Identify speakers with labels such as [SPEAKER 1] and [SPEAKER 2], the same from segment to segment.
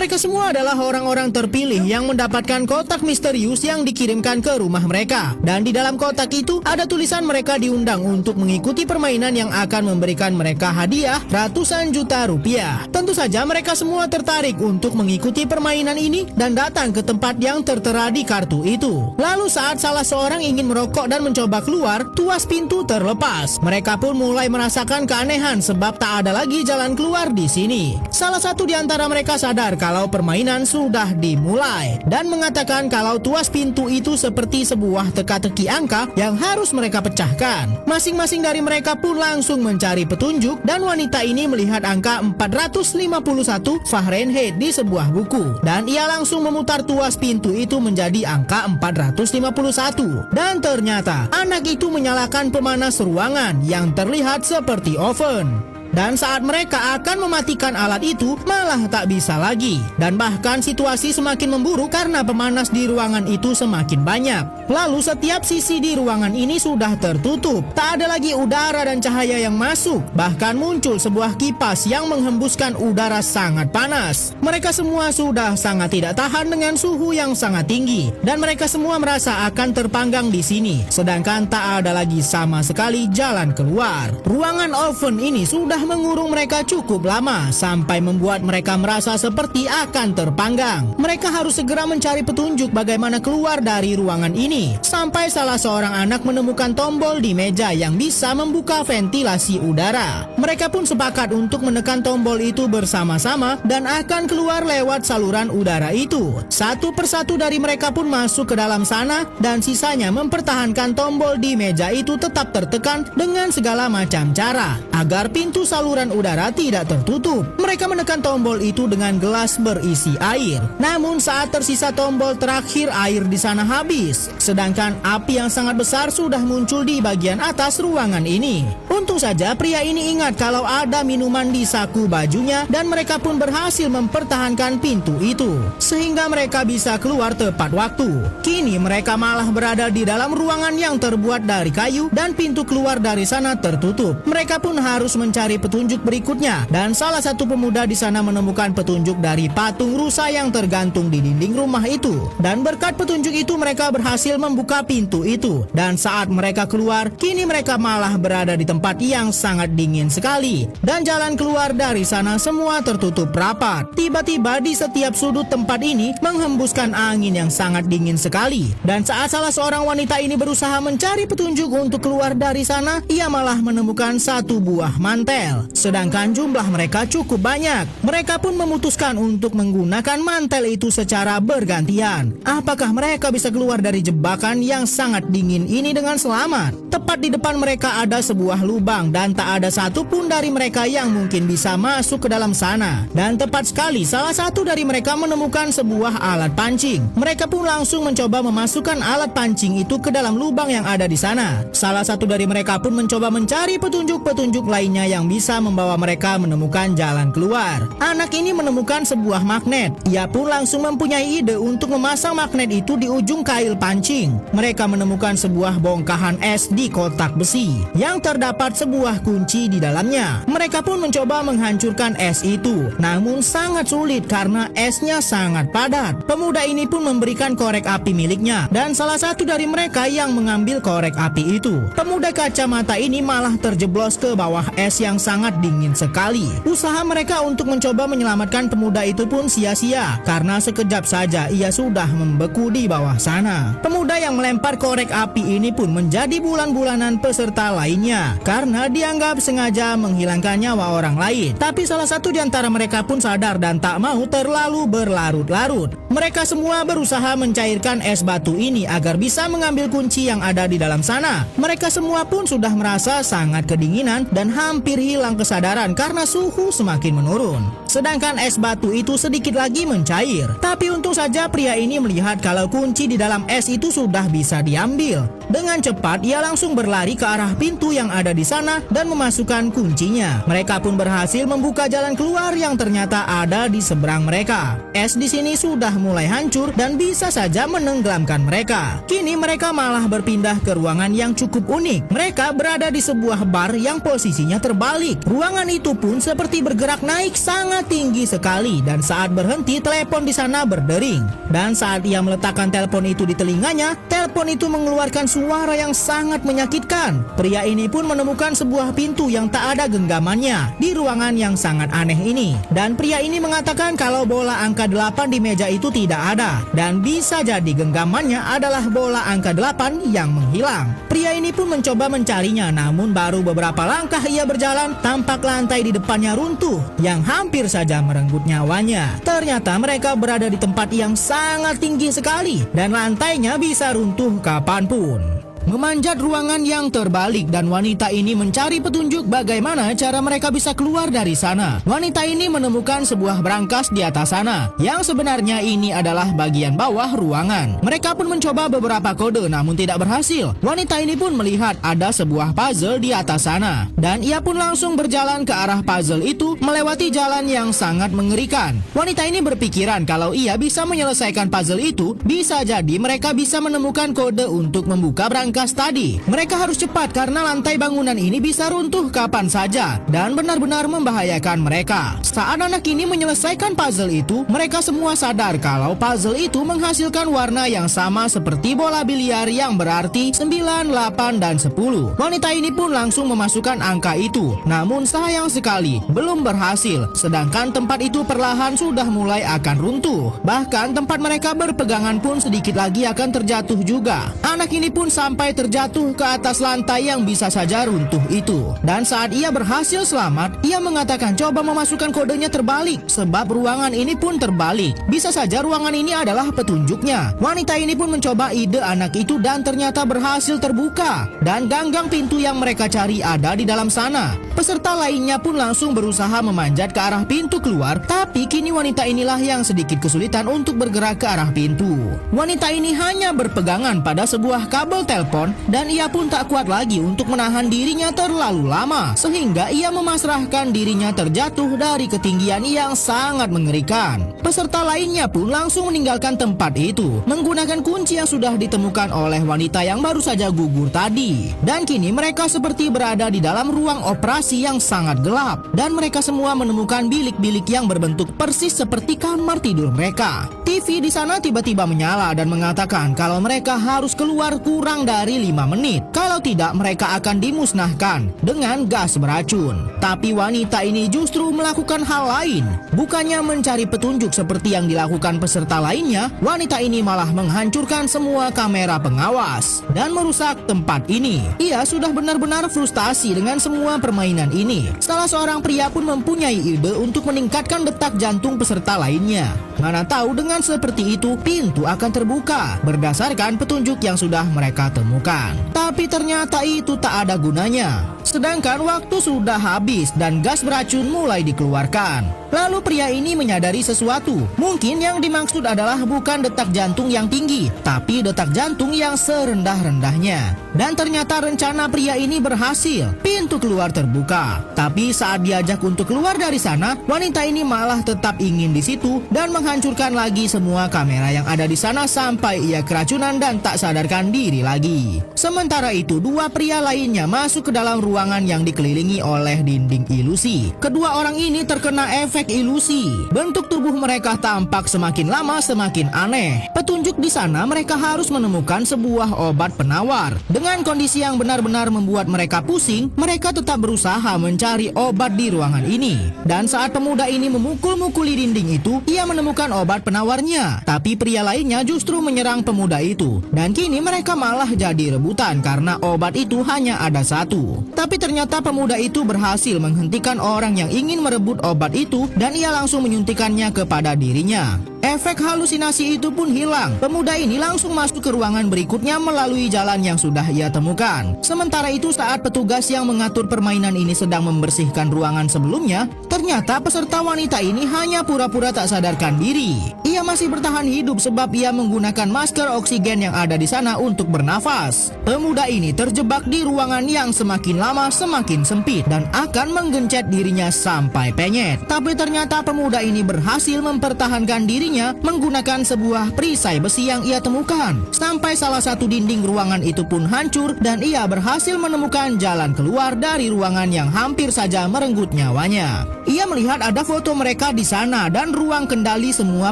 [SPEAKER 1] Mereka semua adalah orang-orang terpilih yang mendapatkan kotak misterius yang dikirimkan ke rumah mereka. Dan di dalam kotak itu ada tulisan mereka diundang untuk mengikuti permainan yang akan memberikan mereka hadiah ratusan juta rupiah. Tentu saja mereka semua tertarik untuk mengikuti permainan ini dan datang ke tempat yang tertera di kartu itu. Lalu saat salah seorang ingin merokok dan mencoba keluar, tuas pintu terlepas. Mereka pun mulai merasakan keanehan sebab tak ada lagi jalan keluar di sini. Salah satu di antara mereka sadar kalau permainan sudah dimulai dan mengatakan kalau tuas pintu itu seperti sebuah teka-teki angka yang harus mereka pecahkan. Masing-masing dari mereka pun langsung mencari petunjuk dan wanita ini melihat angka 451 Fahrenheit di sebuah buku dan ia langsung memutar tuas pintu itu menjadi angka 451 dan ternyata anak itu menyalakan pemanas ruangan yang terlihat seperti oven. Dan saat mereka akan mematikan alat itu, malah tak bisa lagi. Dan bahkan situasi semakin memburuk karena pemanas di ruangan itu semakin banyak. Lalu setiap sisi di ruangan ini sudah tertutup. Tak ada lagi udara dan cahaya yang masuk. Bahkan muncul sebuah kipas yang menghembuskan udara sangat panas. Mereka semua sudah sangat tidak tahan dengan suhu yang sangat tinggi. Dan mereka semua merasa akan terpanggang di sini. Sedangkan tak ada lagi sama sekali jalan keluar. Ruangan oven ini sudah mengurung mereka cukup lama sampai membuat mereka merasa seperti akan terpanggang. Mereka harus segera mencari petunjuk bagaimana keluar dari ruangan ini. Sampai salah seorang anak menemukan tombol di meja yang bisa membuka ventilasi udara. Mereka pun sepakat untuk menekan tombol itu bersama-sama dan akan keluar lewat saluran udara itu. Satu persatu dari mereka pun masuk ke dalam sana dan sisanya mempertahankan tombol di meja itu tetap tertekan dengan segala macam cara agar pintu saluran udara tidak tertutup. Mereka menekan tombol itu dengan gelas berisi air. Namun saat tersisa tombol terakhir, air di sana habis. Sedangkan api yang sangat besar sudah muncul di bagian atas ruangan ini. Untung saja pria ini ingat kalau ada minuman di saku bajunya dan mereka pun berhasil mempertahankan pintu itu. Sehingga mereka bisa keluar tepat waktu. Kini mereka malah berada di dalam ruangan yang terbuat dari kayu dan pintu keluar dari sana tertutup. Mereka pun harus mencari petunjuk berikutnya dan salah satu pemuda di sana menemukan petunjuk dari patung rusa yang tergantung di dinding rumah itu. Dan berkat petunjuk itu mereka berhasil membuka pintu itu. Dan saat mereka keluar, kini mereka malah berada di tempat yang sangat dingin sekali. Dan jalan keluar dari sana semua tertutup rapat. Tiba-tiba di setiap sudut tempat ini menghembuskan angin yang sangat dingin sekali. Dan saat salah seorang wanita ini berusaha mencari petunjuk untuk keluar dari sana, ia malah menemukan satu buah mantel. Sedangkan jumlah mereka cukup banyak. Mereka pun memutuskan untuk menggunakan mantel itu secara bergantian. Apakah mereka bisa keluar dari jebakan yang sangat dingin ini dengan selamat? Tepat di depan mereka ada sebuah lubang dan tak ada satupun dari mereka yang mungkin bisa masuk ke dalam sana. Dan tepat sekali salah satu dari mereka menemukan sebuah alat pancing. Mereka pun langsung mencoba memasukkan alat pancing itu ke dalam lubang yang ada di sana. Salah satu dari mereka pun mencoba mencari petunjuk-petunjuk lainnya yang bisa membawa mereka menemukan jalan keluar. Anak ini menemukan sebuah magnet. Ia pun langsung mempunyai ide untuk memasang magnet itu di ujung kail pancing. Mereka menemukan sebuah bongkahan es di kotak besi yang terdapat sebuah kunci di dalamnya. Mereka pun mencoba menghancurkan es itu, namun sangat sulit karena esnya sangat padat. Pemuda ini pun memberikan korek api miliknya dan salah satu dari mereka yang mengambil korek api itu. Pemuda kacamata ini malah terjeblos ke bawah es yang sangat dingin sekali. Usaha mereka untuk mencoba menyelamatkan pemuda itu pun sia-sia karena sekejap saja ia sudah membeku di bawah sana. Pemuda yang melempar korek api ini pun menjadi bulan-bulanan peserta lainnya karena dianggap sengaja menghilangkan nyawa orang lain. Tapi salah satu di antara mereka pun sadar dan tak mau terlalu berlarut-larut. Mereka semua berusaha mencairkan es batu ini agar bisa mengambil kunci yang ada di dalam sana. Mereka semua pun sudah merasa sangat kedinginan dan hampir hilang kesadaran karena suhu semakin menurun. Sedangkan es batu itu sedikit lagi mencair. Tapi untung saja pria ini melihat kalau kunci di dalam es itu sudah bisa diambil. Dengan cepat ia langsung berlari ke arah pintu yang ada di sana dan memasukkan kuncinya. Mereka pun berhasil membuka jalan keluar yang ternyata ada di seberang mereka. Es di sini sudah mulai hancur dan bisa saja menenggelamkan mereka. Kini mereka malah berpindah ke ruangan yang cukup unik. Mereka berada di sebuah bar yang posisinya terbalik. Ruangan itu pun seperti bergerak naik sangat tinggi sekali dan saat berhenti telepon di sana berdering. Dan saat ia meletakkan telepon itu di telinganya, telepon itu mengeluarkan suara yang sangat menyakitkan. Pria ini pun menemukan sebuah pintu yang tak ada genggamannya di ruangan yang sangat aneh ini. Dan pria ini mengatakan kalau bola angka 8 di meja itu tidak ada dan bisa jadi genggamannya adalah bola angka 8 yang menghilang. Pria ini pun mencoba mencarinya, namun baru beberapa langkah ia berjalan, tampak lantai di depannya runtuh yang hampir saja merenggut nyawanya. Ternyata mereka berada di tempat yang sangat tinggi sekali dan lantainya bisa runtuh kapanpun. Memanjat ruangan yang terbalik dan wanita ini mencari petunjuk bagaimana cara mereka bisa keluar dari sana. Wanita ini menemukan sebuah brankas di atas sana yang sebenarnya ini adalah bagian bawah ruangan. Mereka pun mencoba beberapa kode namun tidak berhasil. Wanita ini pun melihat ada sebuah puzzle di atas sana dan ia pun langsung berjalan ke arah puzzle itu melewati jalan yang sangat mengerikan. Wanita ini berpikiran kalau ia bisa menyelesaikan puzzle itu, bisa jadi mereka bisa menemukan kode untuk membuka brankas tadi. Mereka harus cepat karena lantai bangunan ini bisa runtuh kapan saja dan benar-benar membahayakan mereka. Saat anak ini menyelesaikan puzzle itu, mereka semua sadar kalau puzzle itu menghasilkan warna yang sama seperti bola biliar yang berarti 9, 8, dan 10. Wanita ini pun langsung memasukkan angka itu, namun sayang sekali belum berhasil, sedangkan tempat itu perlahan sudah mulai akan runtuh. Bahkan tempat mereka berpegangan pun sedikit lagi akan terjatuh juga. Anak ini pun sampai terjatuh ke atas lantai yang bisa saja runtuh itu. Dan saat ia berhasil selamat, ia mengatakan coba memasukkan kodenya terbalik sebab ruangan ini pun terbalik. Bisa saja ruangan ini adalah petunjuknya. Wanita ini pun mencoba ide anak itu dan ternyata berhasil terbuka. Dan ganggang pintu yang mereka cari ada di dalam sana. Peserta lainnya pun langsung berusaha memanjat ke arah pintu keluar, tapi kini wanita inilah yang sedikit kesulitan untuk bergerak ke arah pintu. Wanita ini hanya berpegangan pada sebuah kabel telepon dan ia pun tak kuat lagi untuk menahan dirinya terlalu lama sehingga ia memasrahkan dirinya terjatuh dari ketinggian yang sangat mengerikan. Peserta lainnya pun langsung meninggalkan tempat itu menggunakan kunci yang sudah ditemukan oleh wanita yang baru saja gugur tadi. Dan kini mereka seperti berada di dalam ruang operasi yang sangat gelap dan mereka semua menemukan bilik-bilik yang berbentuk persis seperti kamar tidur mereka. TV di sana tiba-tiba menyala dan mengatakan kalau mereka harus keluar kurang dari 5 menit. Kalau tidak mereka akan dimusnahkan dengan gas beracun. Tapi wanita ini justru melakukan hal lain. Bukannya mencari petunjuk seperti yang dilakukan peserta lainnya, wanita ini malah menghancurkan semua kamera pengawas dan merusak tempat ini. Ia sudah benar-benar frustasi dengan semua permainan ini. Salah seorang pria pun mempunyai ide untuk meningkatkan detak jantung peserta lainnya. Mana tahu dengan seperti itu pintu akan terbuka berdasarkan petunjuk yang sudah mereka temukan. Tapi ternyata itu tak ada gunanya. Sedangkan waktu sudah habis dan gas beracun mulai dikeluarkan. Lalu pria ini menyadari sesuatu. Mungkin yang dimaksud adalah bukan detak jantung yang tinggi, tapi detak jantung yang serendah-rendahnya. Dan ternyata rencana pria ini berhasil. Pintu keluar terbuka. Tapi saat diajak untuk keluar dari sana, wanita ini malah tetap ingin di situ dan menghancurkan lagi semua kamera yang ada di sana sampai ia keracunan dan tak sadarkan diri lagi. Sementara itu, dua pria lainnya masuk ke dalam ruangan yang dikelilingi oleh dinding ilusi. Kedua orang ini terkena efek ilusi. Bentuk tubuh mereka tampak semakin lama semakin aneh. Petunjuk di sana mereka harus menemukan sebuah obat penawar. Dengan kondisi yang benar-benar membuat mereka pusing, mereka tetap berusaha mencari obat di ruangan ini. Dan saat pemuda ini memukul-mukuli dinding itu, ia menemukan obat penawarnya. Tapi pria lainnya justru menyerang pemuda itu. Dan kini mereka malah jadi rebutan karena obat itu hanya ada satu. Tapi ternyata pemuda itu berhasil menghentikan orang yang ingin merebut obat itu dan ia langsung menyuntikannya kepada dirinya. efek halusinasi itu pun hilang. Pemuda ini langsung masuk ke ruangan berikutnya melalui jalan yang sudah ia temukan. Sementara itu saat petugas yang mengatur permainan ini sedang membersihkan ruangan sebelumnya, ternyata peserta wanita ini hanya pura-pura tak sadarkan diri. Ia masih bertahan hidup sebab ia menggunakan masker oksigen yang ada di sana untuk bernafas. Pemuda ini terjebak di ruangan yang semakin lama semakin sempit dan akan menggencet dirinya sampai penyet. Tapi ternyata pemuda ini berhasil mempertahankan dirinya menggunakan sebuah perisai besi yang ia temukan. Sampai salah satu dinding ruangan itu pun hancur dan ia berhasil menemukan jalan keluar dari ruangan yang hampir saja merenggut nyawanya. Ia melihat ada foto mereka di sana dan ruang kendali semua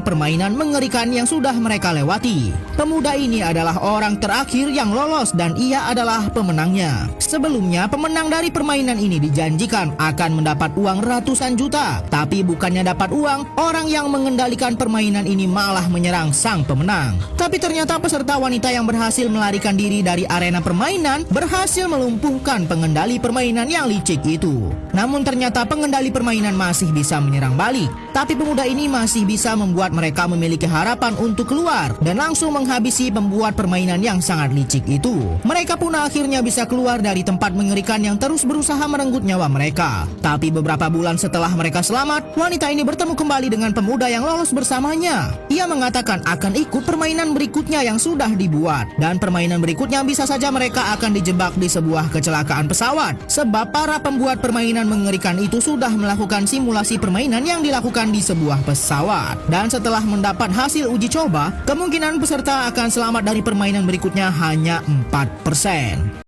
[SPEAKER 1] permainan mengerikan yang sudah mereka lewati. Pemuda ini adalah orang terakhir yang lolos dan ia adalah pemenangnya. Sebelumnya pemenang dari permainan ini dijanjikan akan mendapat uang ratusan juta. Tapi bukannya dapat uang, orang yang mengendalikan permainan ini malah menyerang sang pemenang. Tapi ternyata peserta wanita yang berhasil melarikan diri dari arena permainan berhasil melumpuhkan pengendali permainan yang licik itu. Namun ternyata pengendali permainan masih bisa menyerang balik. Tapi pemuda ini masih bisa membuat mereka memiliki harapan untuk keluar dan langsung menghabisi pembuat permainan yang sangat licik itu. Mereka pun akhirnya bisa keluar dari tempat mengerikan yang terus berusaha merenggut nyawa mereka. Tapi beberapa bulan setelah mereka selamat, wanita ini bertemu kembali dengan pemuda yang lolos bersamanya. Ia mengatakan akan ikut permainan berikutnya yang sudah dibuat. Dan permainan berikutnya bisa saja mereka akan dijebak di sebuah kecelakaan pesawat. Sebab para pembuat permainan mengerikan itu sudah melakukan simulasi permainan yang dilakukan di sebuah pesawat. Dan setelah mendapat hasil uji coba, kemungkinan peserta akan selamat dari permainan berikutnya hanya 4%.